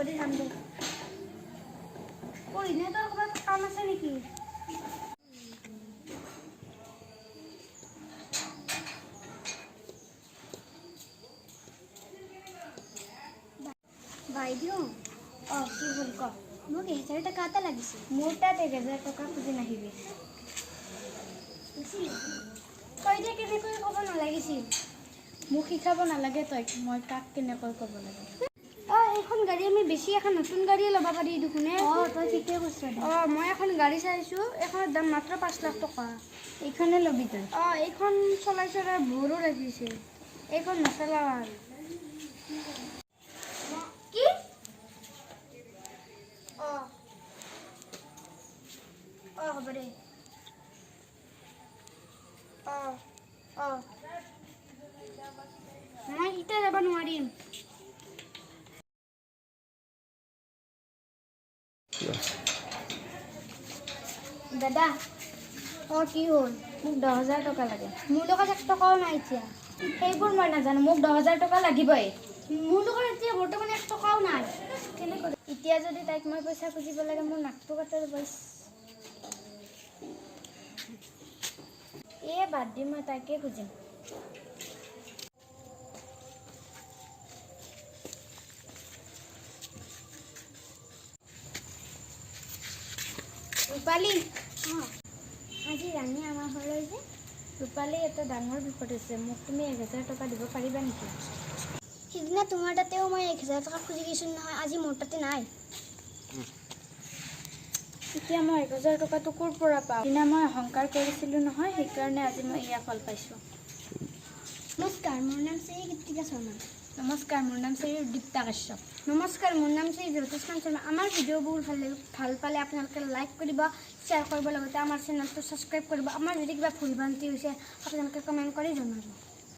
দি যাম দে পঢ়িলে তোৰ কিবা কাম আছে নেকি বাইদেউ কি হ'ল ক মোক 1000 টকা এটা লাগিছিল মোৰ তাত 1000 টকা খুজি নাহিবি তই যে কেনেকৈ ক'ব নালাগিছিল মোক শিকাব নালাগে তই মই কাক কেনেকৈ ক'ব লাগে এইখন গাড়ী আমি বেছি এখন নতুন গাড়ীয়ে ল'ব পাৰি দেখোনে তই ঠিকে কৈছ মই এখন গাড়ী চাইছোঁ এইখনৰ দাম মাত্ৰ 5 লাখ টকা এইখনে ল'বি তই এইখন চলাই চলাই বৰো লাগিছে এইখন নচলাও আৰু কি হ'ব দে মই এতিয়া যাব নোৱাৰিম দাদা কি হ'ল মোক 10,000 টকা লাগে মোৰ লগত 1 টকাও নাই এতিয়া সেইবোৰ মই নাজানো মোক 10,000 টকা লাগিবই মোৰ লগত এতিয়া বৰ্তমান 1 টকাও নাই কেনেকৈ এতিয়া যদি তাইক মই পইচা খুজিব লাগে মোৰ নাকটো কাটাৰ পইচা বাদ দি মই তাইকে খুজিম ৰূপালী আজি ৰাণী আমাৰ ঘৰলৈ যে ৰূপালী এটা ডাঙৰ বিপদ হৈছে মোক তুমি 1000 টকা দিব পাৰিবা নেকি সিদিনা তোমাৰ তাতেও মই 1000 টকা খুজি গৈছোঁ নহয় আজি মোৰ তাতে নাই এতিয়া মই 1000 টকাটো ক'ৰ পৰা পাওঁ সিদিনা মই অহংকাৰ কৰিছিলোঁ নহয় সেইকাৰণে আজি মই এয়া ফল পাইছোঁ নমস্কাৰ মোৰ নাম শ্ৰী কৃতিকা শৰ্মা নমস্কাৰ মোৰ নাম শ্ৰী দীপ্তা কাশ্যপ নমস্কাৰ মোৰ নাম শ্ৰী জ্যোতিষ্মান শৰ্মা আমাৰ ভিডিঅ'বোৰ ভাল পালে আপোনালোকে লাইক কৰিব শ্বেয়াৰ কৰিব লগতে আমাৰ চেনেলটো ছাবস্ক্ৰাইব কৰিব আমাৰ যদি কিবা ভুল ভ্ৰান্তি হৈছে আপোনালোকে কমেণ্ট কৰি জনাব